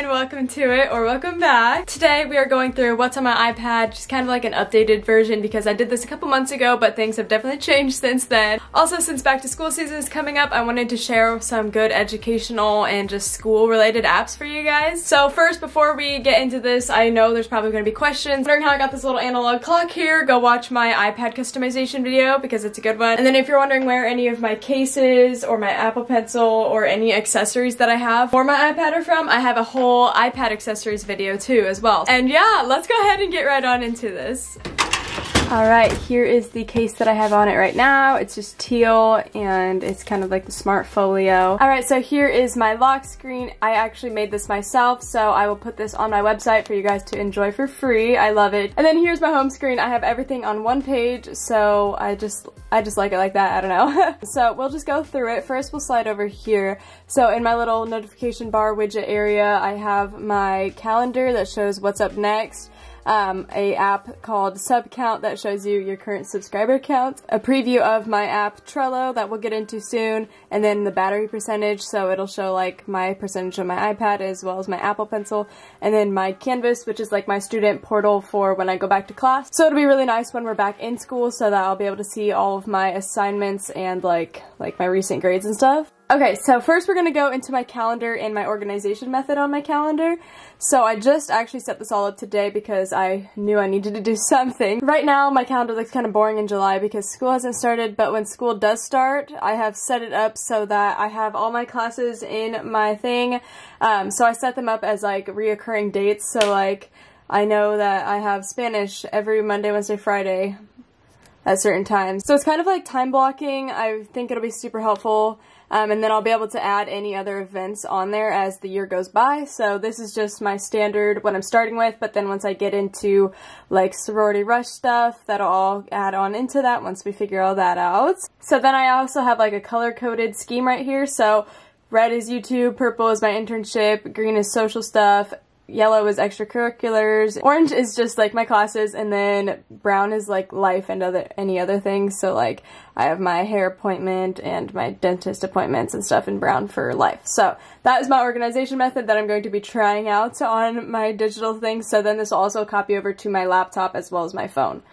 and welcome to it, or welcome back. Today we are going through what's on my iPad, just kind of like an updated version because I did this a couple months ago, but things have definitely changed since then. Also, since back to school season is coming up, I wanted to share some good educational and just school related apps for you guys. So first, before we get into this, I know there's probably going to be questions. Wondering how I got this little analog clock here, go watch my iPad customization video because it's a good one. And then if you're wondering where any of my cases or my Apple Pencil or any accessories that I have for my iPad are from, I have a whole iPad accessories video too as well. And yeah, let's go ahead and get right on into this. Alright, here is the case that I have on it right now. It's just teal and it's kind of like the smart folio. Alright, so here is my lock screen. I actually made this myself, so I will put this on my website for you guys to enjoy for free. I love it. And then here's my home screen. I have everything on one page, so I just like it like that. I don't know. So we'll just go through it. First, we'll slide over here. So in my little notification bar widget area, I have my calendar that shows what's up next. A app called SubCount that shows you your current subscriber count, a preview of my app Trello that we'll get into soon, and then the battery percentage, so it'll show like my percentage of my iPad as well as my Apple Pencil, and then my Canvas, which is like my student portal for when I go back to class. So it'll be really nice when we're back in school so that I'll be able to see all of my assignments and like my recent grades and stuff. Okay, so first we're going to go into my calendar and my organization method on my calendar. So I just actually set this all up today because I knew I needed to do something. Right now my calendar looks kind of boring in July because school hasn't started, but when school does start, I have set it up so that I have all my classes in my thing. So I set them up as like reoccurring dates, so like I know that I have Spanish every Monday, Wednesday, Friday at certain times. So it's kind of like time blocking. I think it'll be super helpful. And then I'll be able to add any other events on there as the year goes by. So this is just my standard, what I'm starting with, but then once I get into like sorority rush stuff, that'll all add on into that once we figure all that out. So then I also have like a color-coded scheme right here. So red is YouTube, purple is my internship, green is social stuff, yellow is extracurriculars, orange is just like my classes, and then brown is like life and any other things. So like I have my hair appointment and my dentist appointments and stuff in brown for life. So that is my organization method that I'm going to be trying out on my digital things. So then this will also copy over to my laptop as well as my phone.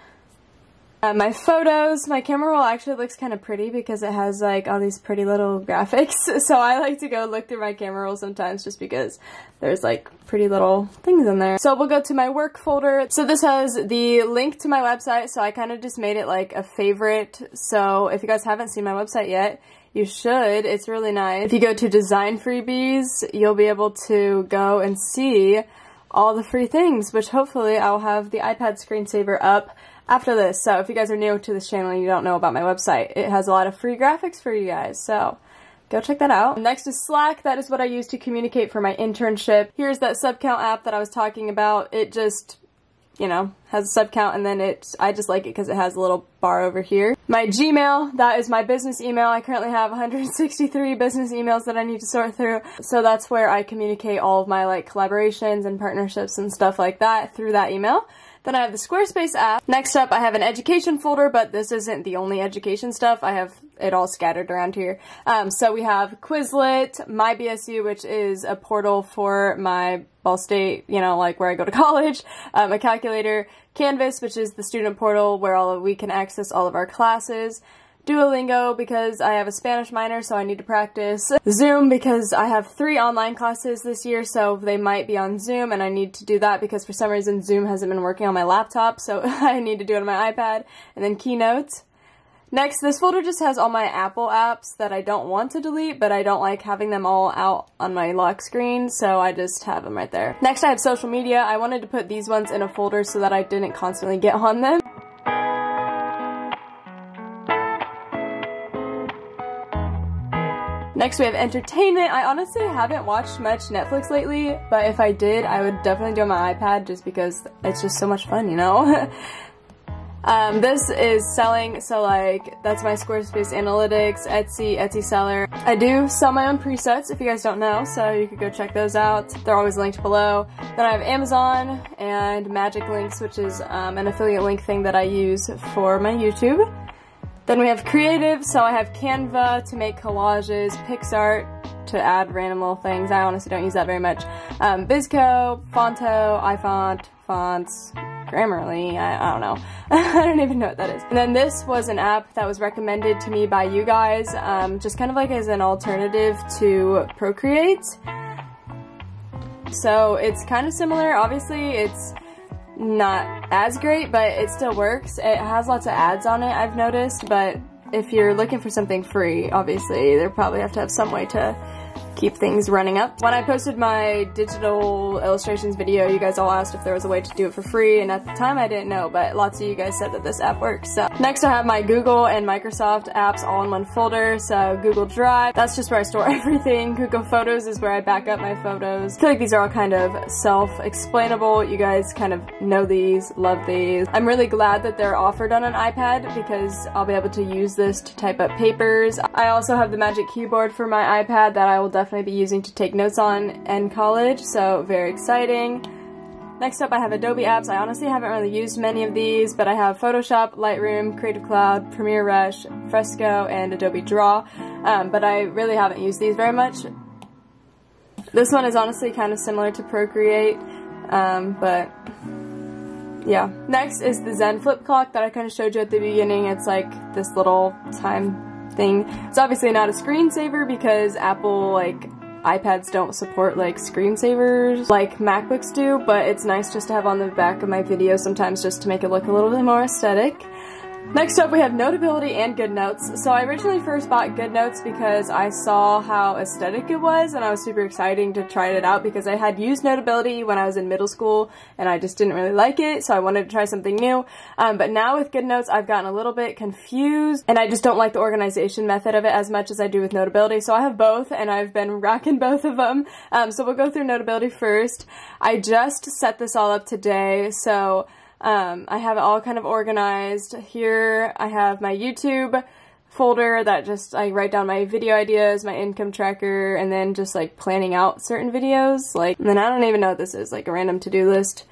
My photos, my camera roll actually looks kind of pretty because it has like all these pretty little graphics. So I like to go look through my camera roll sometimes just because there's like pretty little things in there. So we'll go to my work folder. So this has the link to my website, so I kind of just made it like a favorite. So if you guys haven't seen my website yet, you should. It's really nice. If you go to design freebies, you'll be able to go and see all the free things, which hopefully I'll have the iPad screensaver up after this. So if you guys are new to this channel and you don't know about my website, it has a lot of free graphics for you guys, so go check that out. Next is Slack. That is what I use to communicate for my internship. Here's that SubCount app that I was talking about. It just, you know, has a SubCount, and then I just like it because it has a little bar over here. My Gmail, that is my business email. I currently have 163 business emails that I need to sort through. So that's where I communicate all of my like collaborations and partnerships and stuff like that through that email. Then I have the Squarespace app. Next up, I have an education folder, but this isn't the only education stuff. I have it all scattered around here. So we have Quizlet, My BSU, which is a portal for my Ball State, you know, like where I go to college, a calculator, Canvas, which is the student portal where we can access all of our classes, Duolingo because I have a Spanish minor, so I need to practice. Zoom because I have 3 online classes this year, so they might be on Zoom, and I need to do that because for some reason Zoom hasn't been working on my laptop, so I need to do it on my iPad. And then Keynote. Next, this folder just has all my Apple apps that I don't want to delete, but I don't like having them all out on my lock screen, so I just have them right there. Next, I have social media. I wanted to put these ones in a folder so that I didn't constantly get on them. Next we have entertainment. I honestly haven't watched much Netflix lately, but if I did, I would definitely do it on my iPad just because it's just so much fun, you know? This is selling, so like, that's my Squarespace Analytics, Etsy seller. I do sell my own presets if you guys don't know, so you could go check those out. They're always linked below. Then I have Amazon and Magic Links, which is an affiliate link thing that I use for my YouTube. Then we have creative, so I have Canva to make collages, PixArt, to add random little things. I honestly don't use that very much. VSco, Fonto, iFont, Fonts, Grammarly, I don't know. I don't even know what that is. And then this was an app that was recommended to me by you guys, just kind of like as an alternative to Procreate. So it's kind of similar. Obviously it's not as great, but it still works. It has lots of ads on it, I've noticed, but if you're looking for something free, obviously they probably have to have some way to keep things running up. When I posted my digital illustrations video, you guys all asked if there was a way to do it for free, and at the time I didn't know, but lots of you guys said that this app works. So next I have my Google and Microsoft apps all in one folder. So Google Drive, that's just where I store everything. Google Photos is where I back up my photos. I feel like these are all kind of self-explainable. You guys kind of know these, love these. I'm really glad that they're offered on an iPad because I'll be able to use this to type up papers. I also have the Magic Keyboard for my iPad that I will definitely be using to take notes on in college, so very exciting. Next up I have Adobe apps. I honestly haven't really used many of these, but I have Photoshop, Lightroom, Creative Cloud, Premiere Rush, Fresco, and Adobe Draw, but I really haven't used these very much. This one is honestly kind of similar to Procreate, but yeah. Next is the Zen Flip Clock that I kind of showed you at the beginning. It's like this little time thing. It's obviously not a screensaver because Apple, like, iPads don't support like screensavers like MacBooks do, but it's nice just to have on the back of my video sometimes just to make it look a little bit more aesthetic. Next up we have Notability and GoodNotes. So I originally first bought GoodNotes because I saw how aesthetic it was and I was super excited to try it out because I had used Notability when I was in middle school and I just didn't really like it, so I wanted to try something new. But now with GoodNotes I've gotten a little bit confused and I just don't like the organization method of it as much as I do with Notability. So I have both and I've been rocking both of them. So we'll go through Notability first. I just set this all up today, so I have it all kind of organized. Here I have my YouTube folder that just I write down my video ideas, my income tracker, and then just like planning out certain videos. Like, and then I don't even know what this is, like a random to-do list.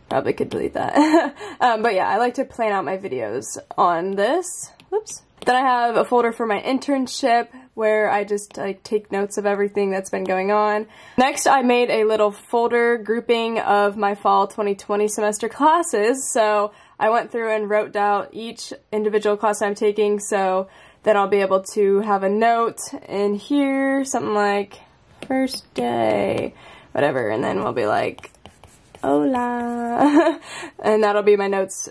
Probably could delete that. But yeah, I like to plan out my videos on this. Whoops. Then I have a folder for my internship where I just like take notes of everything that's been going on. Next, I made a little folder grouping of my fall 2020 semester classes. So I went through and wrote down each individual class I'm taking, so then I'll be able to have a note in here, something like first day, whatever, and then we'll be like, hola, and that'll be my notes,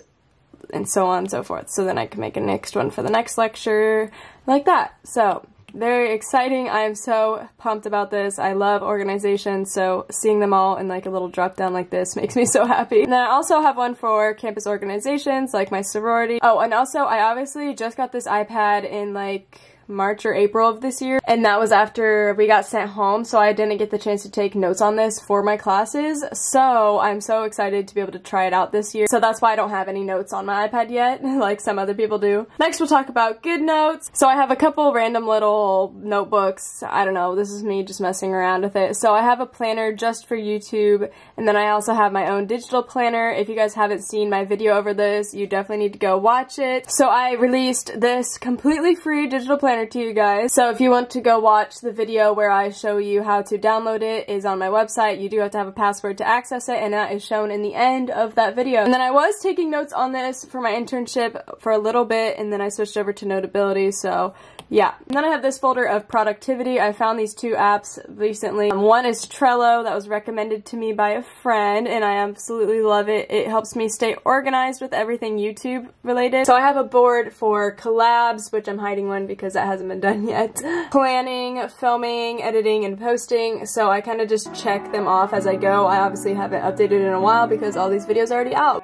and so on and so forth. So then I can make a next one for the next lecture, like that. So very exciting. I am so pumped about this. I love organization, so seeing them all in like a little drop down like this makes me so happy. And then I also have one for campus organizations, like my sorority. Oh, and also I obviously just got this iPad in like March or April of this year, and that was after we got sent home, so I didn't get the chance to take notes on this for my classes, so I'm so excited to be able to try it out this year. So that's why I don't have any notes on my iPad yet, like some other people do. Next we'll talk about GoodNotes. So I have a couple random little notebooks. I don't know, this is me just messing around with it. So I have a planner just for YouTube, and then I also have my own digital planner. If you guys haven't seen my video over this, you definitely need to go watch it. So I released this completely free digital planner to you guys. So if you want to go watch the video where I show you how to download it, is on my website. You do have to have a password to access it, and that is shown in the end of that video. And then I was taking notes on this for my internship for a little bit, and then I switched over to Notability, so yeah. And then I have this folder of productivity. I found these two apps recently. One is Trello that was recommended to me by a friend, and I absolutely love it. It helps me stay organized with everything YouTube related. So I have a board for collabs, which I'm hiding one because that hasn't been done yet. Planning, filming, editing, and posting. So I kind of just check them off as I go. I obviously haven't updated in a while because all these videos are already out.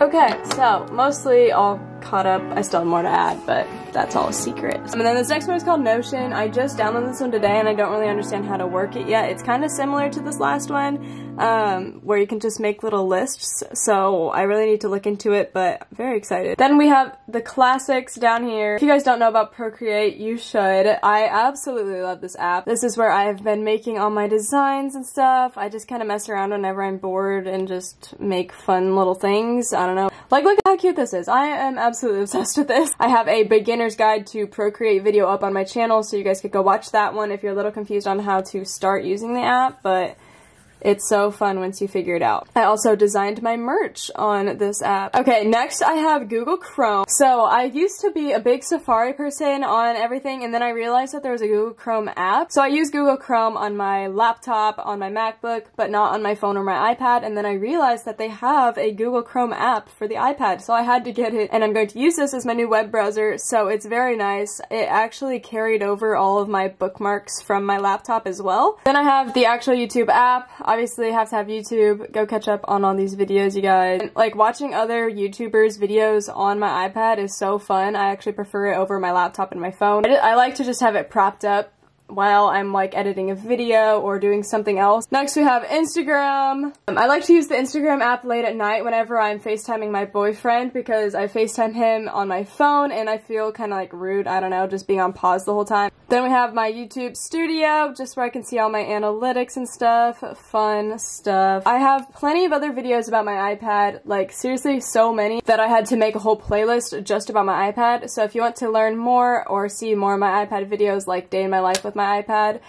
Okay, so mostly all caught up. I still have more to add, but that's all a secret. And then this next one is called Notion. I just downloaded this one today and I don't really understand how to work it yet. It's kind of similar to this last one, where you can just make little lists. So I really need to look into it, but I'm very excited. Then we have the classics down here. If you guys don't know about Procreate, you should. I absolutely love this app. This is where I have been making all my designs and stuff. I just kind of mess around whenever I'm bored and just make fun little things. I don't know. Like, look at how cute this is. I am absolutely obsessed with this. I have a beginner's guide to Procreate video up on my channel, so you guys could go watch that one if you're a little confused on how to start using the app, but it's so fun once you figure it out. I also designed my merch on this app. Okay, next I have Google Chrome. So I used to be a big Safari person on everything, and then I realized that there was a Google Chrome app. So I use Google Chrome on my laptop, on my MacBook, but not on my phone or my iPad, and then I realized that they have a Google Chrome app for the iPad, so I had to get it, and I'm going to use this as my new web browser, so it's very nice. It actually carried over all of my bookmarks from my laptop as well. Then I have the actual YouTube app. Obviously, have to have YouTube. Go catch up on all these videos, you guys. And, like, watching other YouTubers' videos on my iPad is so fun. I actually prefer it over my laptop and my phone. I like to just have it propped up while I'm like editing a video or doing something else. Next we have Instagram. I like to use the Instagram app late at night whenever I'm FaceTiming my boyfriend, because I FaceTime him on my phone and I feel kind of like rude, I don't know, just being on pause the whole time. Then we have my YouTube studio, just where I can see all my analytics and stuff, fun stuff. I have plenty of other videos about my iPad, like seriously so many that I had to make a whole playlist just about my iPad. So if you want to learn more or see more of my iPad videos, like day in my life with my iPad,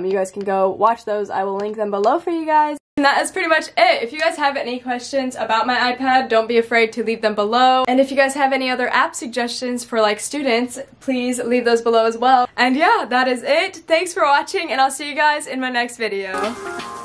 you guys can go watch those. I will link them below for you guys. And that is pretty much it. If you guys have any questions about my iPad, don't be afraid to leave them below. And if you guys have any other app suggestions for like students, please leave those below as well. And yeah, that is it. Thanks for watching, and I'll see you guys in my next video.